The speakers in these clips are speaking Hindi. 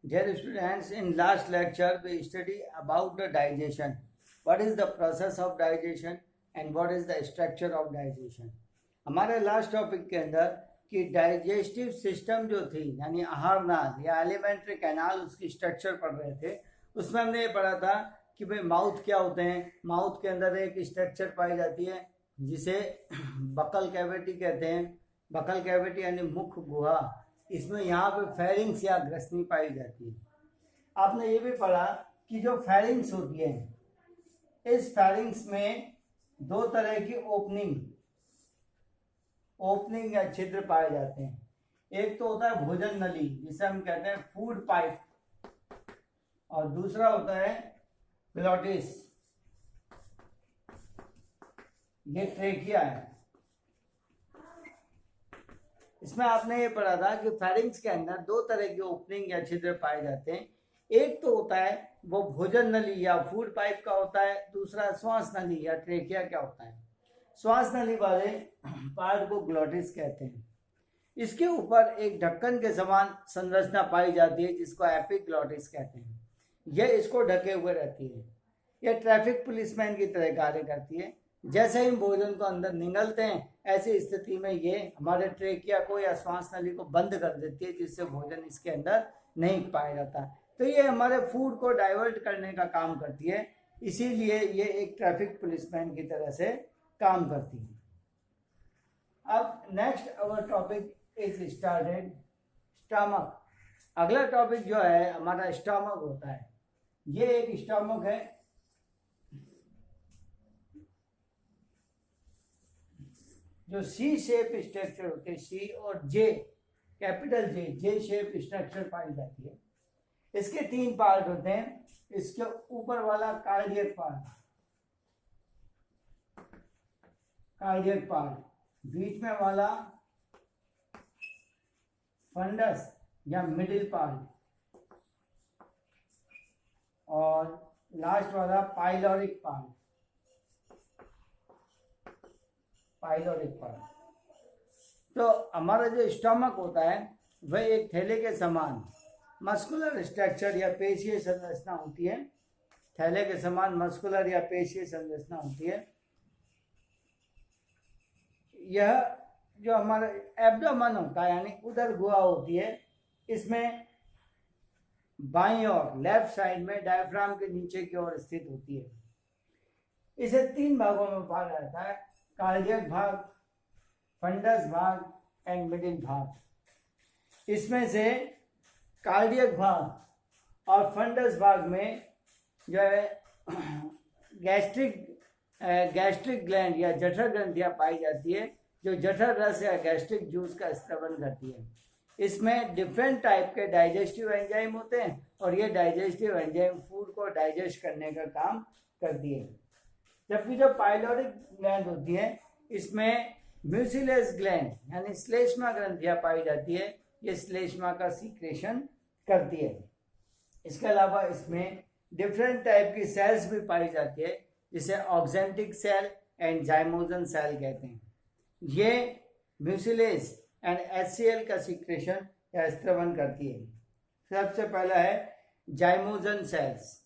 Dear students, in last lecture we study about the digestion. What is the process of digestion and what is the structure of digestion? हमारे लास्ट टॉपिक के अंदर कि डाइजेस्टिव सिस्टम जो थी यानी आहार नाल या एलिमेंट्री कैनाल उसकी स्ट्रक्चर पढ़ रहे थे। उसमें हमने ये पढ़ा था कि भाई माउथ क्या होते हैं। माउथ के अंदर एक स्ट्रक्चर पाई जाती है जिसे बकल कैविटी कहते हैं। बकल कैविटी यानी मुख गुहा। इसमें यहाँ पे फेरिंग्स या ग्रसनी पाई जाती है। आपने ये भी पढ़ा कि जो फेरिंग्स होती है, इस फेरिंग्स में दो तरह की ओपनिंग या छिद्र पाए जाते हैं। एक तो होता है भोजन नली जिसे हम कहते हैं फूड पाइप, और दूसरा होता है ग्लॉटिस, ये ट्रेकिया है। इसमें आपने ये पढ़ा था कि फेरिंग्स के अंदर दो तरह के ओपनिंग या छिद्र पाए जाते हैं। एक तो होता है वो भोजन नली या फूड पाइप का होता है, दूसरा श्वास नली या ट्रेकिया का होता है। श्वास नली वाले पार्ट को ग्लॉटिस कहते हैं। इसके ऊपर एक ढक्कन के समान संरचना पाई जाती है जिसको एपिग्लॉटिस कहते हैं। यह इसको ढके हुए रहती है। यह ट्रैफिक पुलिसमैन की तरह कार्य करती है। जैसे ही भोजन को अंदर निगलते हैं, ऐसी स्थिति में ये हमारे ट्रेकिया को या श्वास नली को बंद कर देती है जिससे भोजन इसके अंदर नहीं पाया जाता। तो ये हमारे फूड को डाइवर्ट करने का काम करती है, इसीलिए ये एक ट्रैफिक पुलिसमैन की तरह से काम करती है। अब next our topic is started stomach. अगला टॉपिक जो है हमारा स्टमक होता है। ये एक स्टमक है जो सी शेप स्ट्रक्चर होते हैं, सी और जे, कैपिटल जे शेप स्ट्रक्चर पाई जाती है। इसके तीन पार्ट होते हैं। इसके ऊपर वाला कार्डियक पार्ट, बीच में वाला फंडस या मिडिल पार्ट, और लास्ट वाला पाइलोरिक पार्ट। तो हमारा जो स्टमक होता है वह एक थैले के समान मस्कुलर स्ट्रक्चर या पेशीय संरचना होती है। थैले के समान मस्कुलर या पेशीय संरचना होती है। यह जो हमारा एब्डोमेन होता है यानी उदर गुहा होती है, इसमें बाईं ओर लेफ्ट साइड में डायफ्राम के नीचे की ओर स्थित होती है। इसे तीन भागों में बांटा जाता है, कार्डियक भाग, फंडस भाग एंड मिडिल भाग। इसमें से कार्डियक भाग और फंडस भाग में जो है गैस्ट्रिक ग्लैंड या जठर ग्रंथियां पाई जाती है जो जठर रस या गैस्ट्रिक जूस का स्त्रवन करती है। इसमें डिफरेंट टाइप के डाइजेस्टिव एंजाइम होते हैं और ये डाइजेस्टिव एंजाइम फूड को डाइजेस्ट करने का काम करती है। जबकि जो पाइलोरिक ग्लैंड होती है इसमें म्यूसिलेस ग्लैंड यानी श्लेष्मा ग्रंथियां पाई जाती है। ये श्लेष्मा का सीक्रेशन करती है। इसके अलावा इसमें डिफरेंट टाइप की सेल्स भी पाई जाती है जिसे oxyntic cell and zymogen cell कहते हैं। ये म्यूसिलेस एंड एचसीएल का सीक्रेशन या स्त्रवन करती है। सबसे पहला है जाइमोजन सेल्स।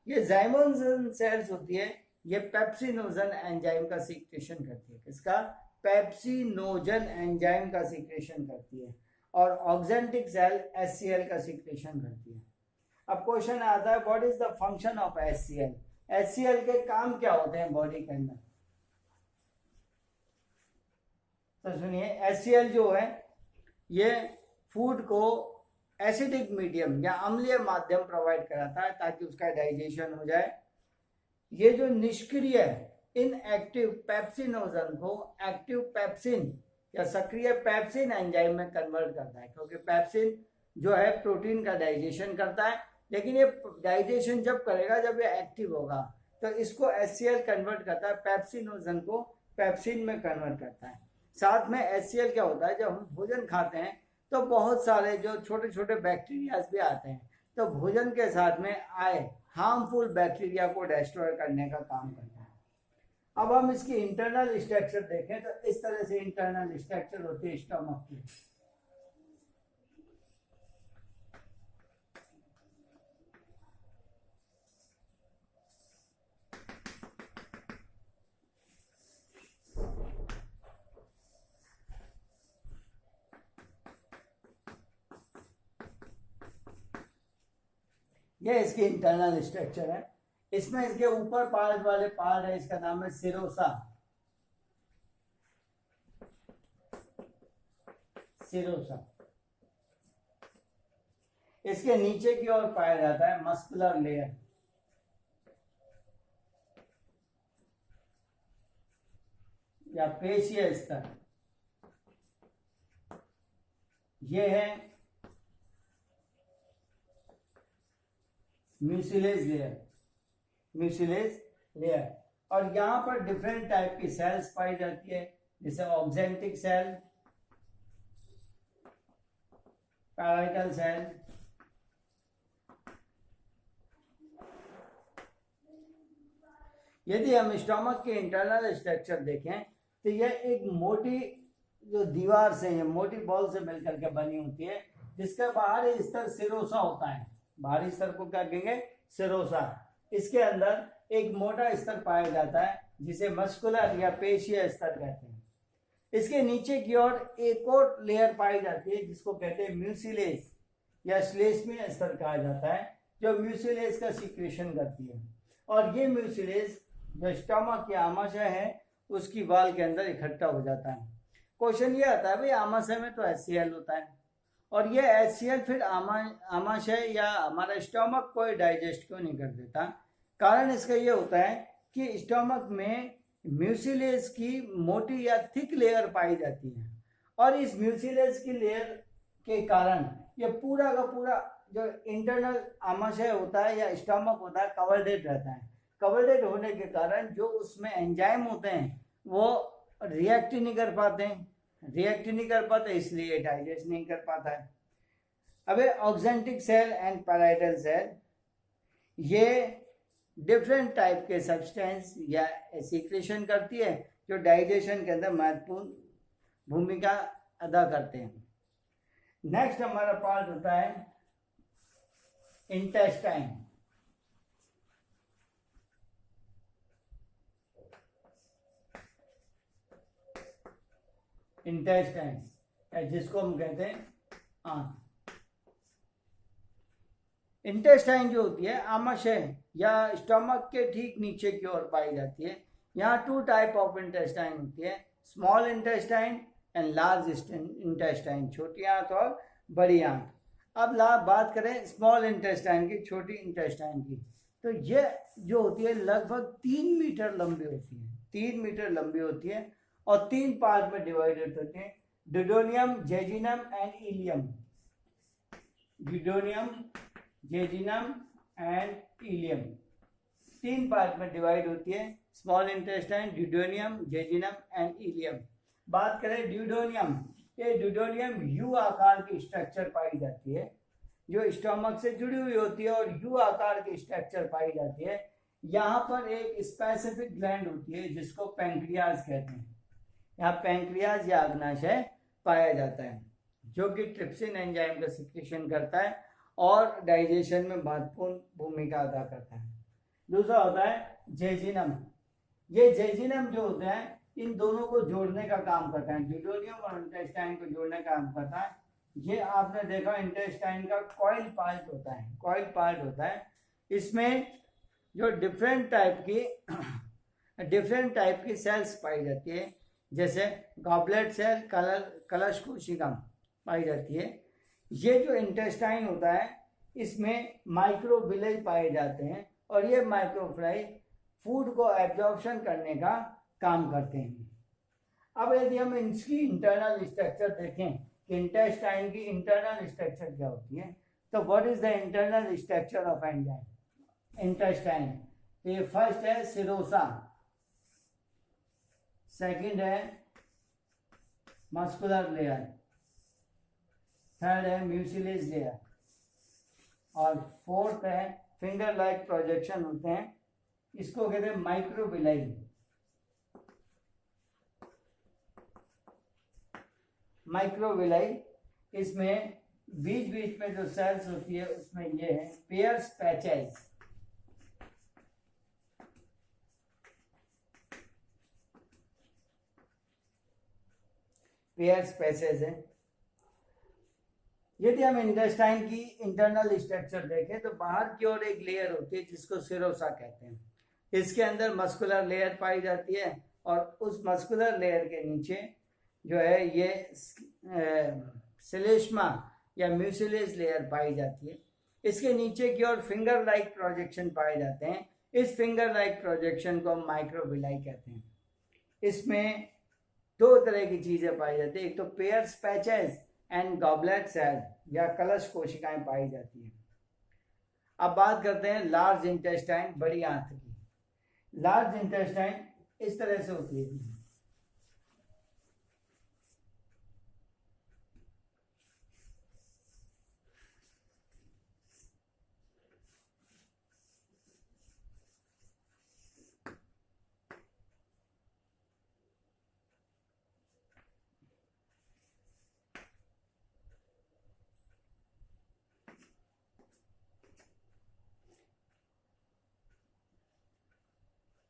ये जाइमोजन सेल्स होती है, ये पेप्सिनोजन एंजाइम का सीक्रेशन करती है। किसका? पेप्सिनोजन एंजाइम का सीक्रेशन करती है। और ऑक्जेंटिक सेल एचसीएल का सीक्रेशन करती है। अब क्वेश्चन आता है what is the function of HCL. HCL के काम क्या होते हैं बॉडी के अंदर? तो सुनिए, एचसीएल जो है ये फूड को एसिडिक मीडियम या अम्लीय माध्यम प्रोवाइड कराता है ताकि उसका डाइजेशन हो जाए। ये जो निष्क्रिय इनएक्टिव पेप्सिनोजन को एक्टिव पेप्सिन या सक्रिय पेप्सिन एंजाइम में कन्वर्ट करता है, क्योंकि पेप्सिन जो है प्रोटीन का डाइजेशन करता है, लेकिन ये डाइजेशन जब करेगा जब ये एक्टिव होगा। तो इसको एचसीएल कन्वर्ट करता है, पेप्सिनोजन को पेप्सिन में कन्वर्ट करता है। साथ में एचसीएल क्या होता है, जब हम भोजन खाते हैं तो बहुत सारे जो छोटे छोटे बैक्टीरियाज भी आते हैं, तो भोजन के साथ में आए हार्मफुल बैक्टीरिया को डिस्ट्रॉय करने का काम करता है। अब हम इसकी इंटरनल स्ट्रक्चर देखें तो इस तरह से इंटरनल स्ट्रक्चर होती है स्टमक की। ये इसकी इंटरनल स्ट्रक्चर है। इसमें इसके ऊपर पार्ट वाले पार्ट है, इसका नाम है सिरोसा। सिरोसा। इसके नीचे की ओर पाया जाता है मस्कुलर लेयर, या पेशीय स्तर। ये है म्यूसिलेज लेयर। Mucilage layer. और यहां पर डिफरेंट टाइप की सेल्स पाई जाती है, जैसे ऑक्जेंटिक सेल, पैराइटल सेल, यदि हम स्टोमक के इंटरनल स्ट्रक्चर देखें तो यह एक मोटी जो दीवार से, ये मोटी बॉल से मिलकर के बनी होती है, जिसका बाहरी स्तर सिरोसा होता है। बाहरी स्तर को क्या कहेंगे? सिरोसा। इसके अंदर एक मोटा स्तर पाया जाता है जिसे मस्कुलर या पेशीय स्तर कहते हैं। इसके नीचे की ओर एक और लेयर पाई जाती है जिसको कहते हैं म्यूसिलेज या श्लेष्मीय स्तर कहा जाता है, जो म्यूसिलेज का सीक्रेशन करती है। और ये म्यूसिलेज जो स्टोमक के आमाशय है उसकी वाल के अंदर इकट्ठा हो जाता है। क्वेश्चन ये आता है भाई आमाशय में तो HCl होता है, और ये HCl फिर आमाशय या हमारा स्टोमक को डाइजेस्ट क्यों नहीं कर देता? कारण इसका ये होता है कि स्टोमक में म्यूसिलेज की मोटी या थिक लेयर पाई जाती है, और इस म्यूसिलेज की लेयर के कारण ये पूरा का पूरा जो इंटरनल आमाशय होता है या स्टोमक होता है कवर्डेड रहता है। कवर्डेड होने के कारण जो उसमें एंजाइम होते हैं वो रिएक्ट नहीं कर पाते हैं, इसलिए डाइजेस्ट नहीं कर पाता है। अब oxyntic cell and parietal cell, ये डिफरेंट टाइप के सब्सटेंस या सीक्रेशन करती है जो डाइजेशन के अंदर महत्वपूर्ण भूमिका अदा करते हैं। नेक्स्ट हमारा पार्ट होता है इंटेस्टाइन। इंटेस्टाइन जिसको हम कहते हैं आंत। इंटेस्टाइन जो होती है आमाशय या स्टोमक के ठीक नीचे की ओर पाई जाती है। यहाँ 2 टाइप ऑफ इंटेस्टाइन होती है, small intestine and large intestine, छोटी आंत और बड़ी आंत। अब बात करें स्मॉल इंटेस्टाइन की, छोटी इंटेस्टाइन की, तो ये जो होती है लगभग 3 मीटर लंबी होती है। 3 मीटर लंबी होती है और 3 पार्ट में डिवाइडेड होते हैं, duodenum, jejunum and ileum. Duodenum, jejunum and ileum 3 part में डिवाइड होती है small intestine, duodenum, jejunum and ileum. बात करें ड्यूडेनियम, ये ड्यूडेनियम यू आकार की स्ट्रक्चर पाई जाती है जो स्टोमक से जुड़ी हुई होती है, और यू आकार की स्ट्रक्चर पाई जाती है। यहाँ पर एक स्पेसिफिक ग्लैंड होती है जिसको पैंक्रियाज कहते हैं। यहाँ पैंक्रियाज या अग्नाशय पाया जाता है जो कि ट्रिप्सिन एंजाइम का सिक्रेशन करता है और डाइजेशन में महत्वपूर्ण भूमिका अदा करता है। दूसरा होता है जेजिनम। ये जेजिनम जो होता है इन दोनों को जोड़ने का काम करता है, ड्यूडेनियम और इंटेस्टाइन को जोड़ने का काम करता है। ये आपने देखा इंटेस्टाइन का कॉइल पार्ट होता है, कॉइल पार्ट होता है। इसमें जो डिफरेंट टाइप की सेल्स पाई जाती है, जैसे गॉबलेट सेल, कलश कोशिका पाई जाती है। ये जो इंटेस्टाइन होता है इसमें माइक्रोविलाई पाए जाते हैं, और ये माइक्रोविलाई फूड को एब्जॉर्प्शन करने का काम करते हैं। अब यदि हम इसकी इंटरनल स्ट्रक्चर देखें कि इंटेस्टाइन की इंटरनल स्ट्रक्चर क्या होती है, तो what is the internal structure of enzyme intestine? तो ये फर्स्ट है सिरोसा, सेकंड है मस्कुलर लेयर, थर्ड है म्यूसिलेज लेयर, और फोर्थ है फिंगर लाइक प्रोजेक्शन होते हैं, इसको कहते हैं माइक्रोविलाई। माइक्रोविलाई, इसमें बीच बीच में जो सेल्स होती है उसमें ये है पेयर्स पैचेस। पेयर्स पैचेस है। यदि हम इंटेस्टाइन की इंटरनल स्ट्रक्चर देखें तो बाहर की ओर एक लेयर होती है जिसको सिरोसा कहते हैं। इसके अंदर मस्कुलर लेयर पाई जाती है और उस मस्कुलर लेयर के नीचे जो है ये श्लेष्मा या म्यूसिलेज लेयर पाई जाती है। इसके नीचे की ओर फिंगर लाइक प्रोजेक्शन पाए जाते हैं। इस फिंगर लाइक प्रोजेक्शन को हम माइक्रोविलाई कहते हैं। इसमें दो तरह की चीजें पाई जाती है, एक तो Peyer's patches and goblet cell या कलश कोशिकाएं पाई जाती हैं। अब बात करते हैं लार्ज इंटेस्टाइन, बड़ी आंत की। लार्ज इंटेस्टाइन इस तरह से होती है।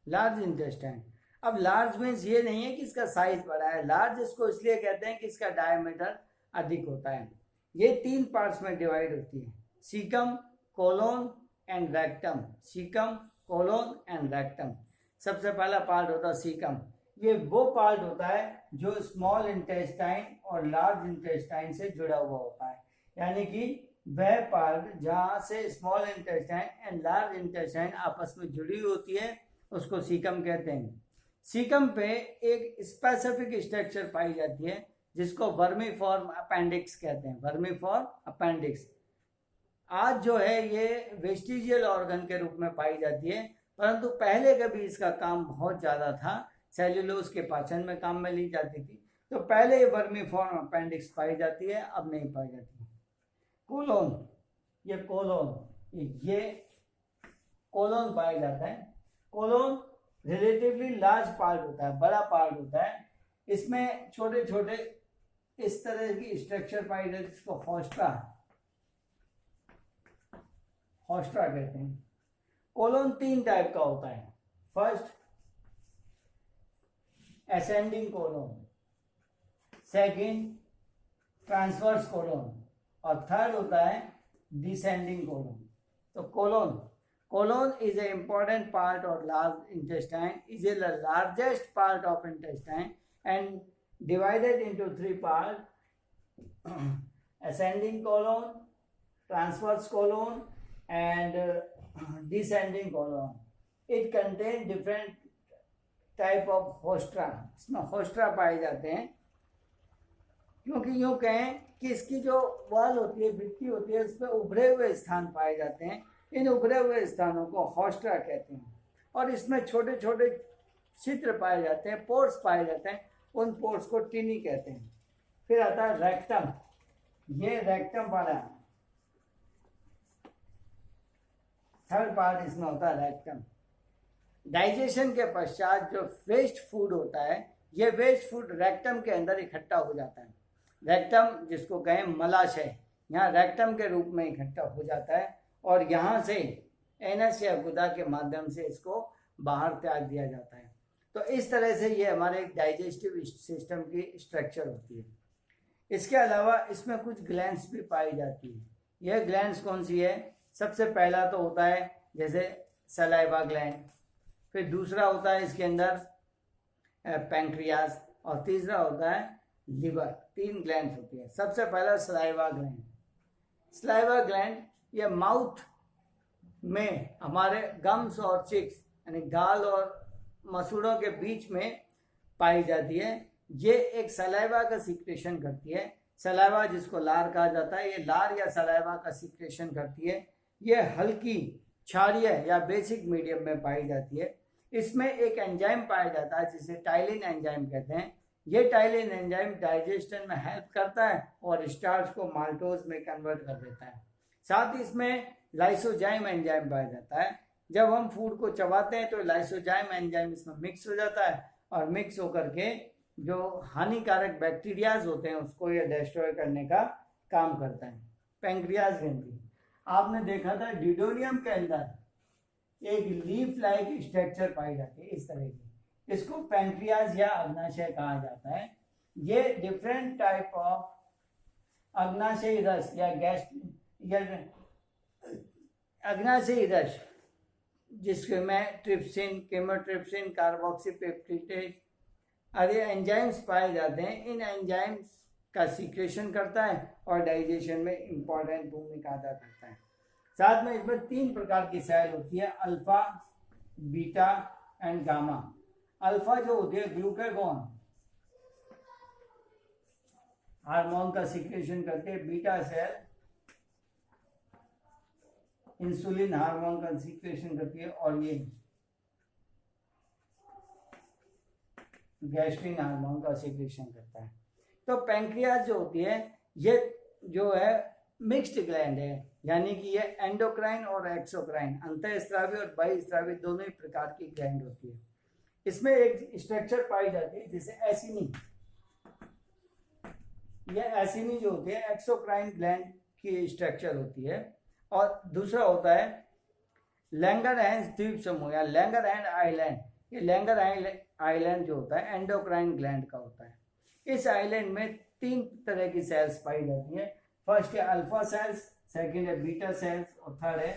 लार्ज इंटेस्टाइन, अब लार्ज मीन्स ये नहीं है कि इसका साइज बड़ा है, लार्ज इसको इसलिए कहते हैं कि इसका डायमीटर अधिक होता है। ये 3 पार्ट्स में डिवाइड होती है, caecum, colon and rectum. Caecum, colon and rectum. सबसे पहला पार्ट होता है सीकम। ये वो पार्ट होता है जो स्मॉल इंटेस्टाइन और लार्ज इंटेस्टाइन से जुड़ा हुआ होता है, यानी कि वह पार्ट जहाँ से small intestine and large intestine आपस में जुड़ी होती है उसको सीकम कहते हैं। सीकम पे एक स्पेसिफिक स्ट्रक्चर पाई जाती है जिसको वर्मीफॉर्म अपेंडिक्स कहते हैं। वर्मीफॉर्म अपेंडिक्स आज जो है ये वेस्टिजियल ऑर्गन के रूप में पाई जाती है, परंतु पहले कभी इसका काम बहुत ज़्यादा था, सेल्यूलोज के पाचन में काम में ली जाती थी, तो पहले ये वर्मीफॉर्म अपेंडिक्स पाई जाती है, अब नहीं पाई जाती। कोलोन, ये कोलोन, ये कोलोन पाया जाता है। कोलोन रिलेटिवली लार्ज पार्ट होता है, बड़ा पार्ट होता है। इसमें छोटे छोटे इस तरह की स्ट्रक्चर पाई जाती है जिसको होस्ट्रा कहते हैं। कोलोन 3 टाइप का होता है। First ascending colon, second transverse colon और थर्ड होता है डिसेंडिंग कोलोन। तो colon is an important part of large intestine, is the largest part of intestine and divided into 3 parts: ascending colon, transverse colon and descending colon. It contains different type of hostra. इसमें hostra पाए जाते हैं, क्योंकि यूँ कहें कि इसकी जो वॉल होती है, भित्ति होती है, उस पर उभरे हुए स्थान पाए जाते हैं। इन उभरे हुए स्थानों को होस्ट्रा कहते हैं और इसमें छोटे छोटे छिद्र पाए जाते हैं, पोर्स पाए जाते हैं, उन पोर्स को टिनी कहते हैं। फिर आता है रेक्टम, ये रेक्टम वाला थर्ड पार्ट इसमें होता है रेक्टम। डाइजेशन के पश्चात जो वेस्ट फूड होता है, ये वेस्ट फूड रेक्टम के अंदर इकट्ठा हो जाता है। रेक्टम जिसको कहें मलाशय, यहाँ रेक्टम के रूप में इकट्ठा हो जाता है और यहाँ से एनस या गुदा के माध्यम से इसको बाहर त्याग दिया जाता है। तो इस तरह से ये हमारे डाइजेस्टिव सिस्टम की स्ट्रक्चर होती है। इसके अलावा इसमें कुछ ग्लैंड्स भी पाई जाती है। यह ग्लैंड्स कौन सी है? सबसे पहला तो होता है जैसे सलाइवा ग्लैंड, फिर दूसरा होता है इसके अंदर पैंक्रियास और तीसरा होता है लिवर। 3 ग्लैंड्स होती है। सबसे पहला सलाइवा ग्लैंड। सलाइवा ग्लैंड ये माउथ में हमारे गम्स और चिक्स यानी गाल और मसूड़ों के बीच में पाई जाती है। ये एक सलाइवा का सिक्रेशन करती है। सलाइवा जिसको लार कहा जाता है, ये लार या सलाइवा का सिक्रेशन करती है। ये हल्की क्षारीय या बेसिक मीडियम में पाई जाती है। इसमें एक एंजाइम पाया जाता है जिसे टाइलिन एंजाइम कहते हैं। ये टाइलिन एंजाइम डाइजेशन में हेल्प करता है और स्टार्च को माल्टोज में कन्वर्ट कर देता है। साथ ही इसमें लाइसोजाइम एंजाइम पाया जाता है। जब हम फूड को चबाते हैं तो लाइसोजाइम एंजाइम इसमें मिक्स हो जाता है और मिक्स होकर के जो हानिकारक बैक्टीरियाज होते हैं उसको ये डिस्ट्रॉय करने का काम करता है। पैंक्रियाज ग्रंथि, आपने देखा था ड्यूडेनियम के अंदर एक लीफ लाइक स्ट्रक्चर पाई जाती है इस तरह की, इसको पैंक्रियाज या अग्नाशय कहा जाता है। ये डिफरेंट टाइप ऑफ अग्नाशयी रस या गैस या अग्नाशयी रस जिसमें ट्रिप्सिन, केमोट्रिप्सिन, कार्बोक्सीपेप्टिडेज आदि एंजाइम्स पाए जाते हैं। इन एंजाइम्स का सीक्रेशन करता है और डाइजेशन में इंपॉर्टेंट भूमिका अदा करता है। साथ में इसमें 3 प्रकार की सेल होती है, alpha, beta and gamma. Alpha जो होती है ग्लूकागॉन हार्मोन का सीक्रेशन करके, बीटा सेल इंसुलिन हार्मोन का सीक्रेशन करती है और ये गैस्ट्रिन हार्मोन का सीक्रेशन करता है। तो पैंक्रियाज जो होती है ये जो है मिक्स्ड ग्लैंड है, यानी कि ये एंडोक्राइन और एक्सोक्राइन अंतःस्रावी और बहिःस्रावी दोनों ही प्रकार की ग्लैंड होती है। इसमें एक स्ट्रक्चर पाई जाती है जिसे एसिनी, ये एसिनी जो होती है एक्सोक्राइन ग्लैंड की स्ट्रक्चर होती है। और दूसरा होता है लैंगरहैंस द्वीप समूह या लैंगरहैंस आइलैंड। ये लैंगरहैंस आइलैंड जो होता है एंडोक्राइन ग्लैंड का होता है। इस आइलैंड में 3 तरह की सेल्स पाई जाती हैं। फर्स्ट है अल्फा सेल्स, सेकंड है बीटा सेल्स और थर्ड है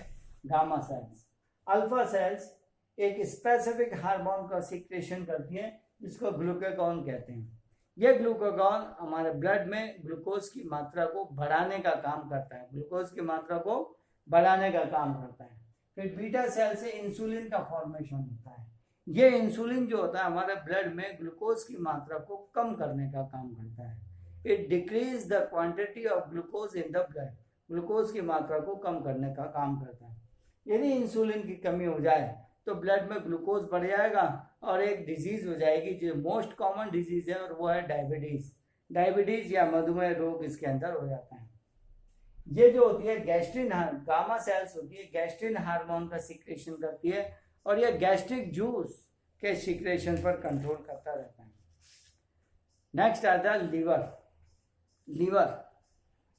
गामा सेल्स। अल्फा सेल्स एक स्पेसिफिक हार्मोन का सीक्रेशन करती है जिसको ग्लूकागॉन कहते हैं। यह ग्लूकागॉन हमारे ब्लड में ग्लूकोज की मात्रा को बढ़ाने का काम करता है, ग्लूकोज की मात्रा को बढ़ाने का काम करता है। फिर बीटा सेल से इंसुलिन का फॉर्मेशन होता है। ये इंसुलिन जो होता है हमारे ब्लड में ग्लूकोज की मात्रा को कम करने का काम करता है। It decrease the quantity of glucose in the blood, glucose की मात्रा को कम करने का काम करता है। यदि इंसुलिन की कमी हो जाए तो ब्लड में ग्लूकोज बढ़ जाएगा और एक डिजीज हो जाएगी जो मोस्ट कॉमन डिजीज है और वो है डायबिटीज। डायबिटीज या मधुमेह रोग इसके अंदर हो जाता है। ये जो होती है गैस्ट्रिन, गामा सेल्स होती है गैस्ट्रिन हार्मोन का सीक्रेशन करती है और यह गैस्ट्रिक जूस के सीक्रेशन पर कंट्रोल करता रहता है। नेक्स्ट आता है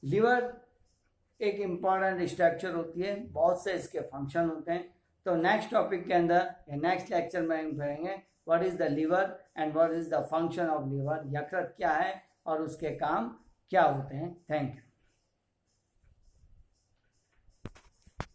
लिवर एक इंपॉर्टेंट स्ट्रक्चर होती है, बहुत से इसके फंक्शन होते हैं। तो नेक्स्ट टॉपिक के अंदर या नेक्स्ट लेक्चर में हम पढ़ेंगे what is the liver and what is the function of liver, यकृत क्या है और उसके काम क्या होते हैं। Thank you.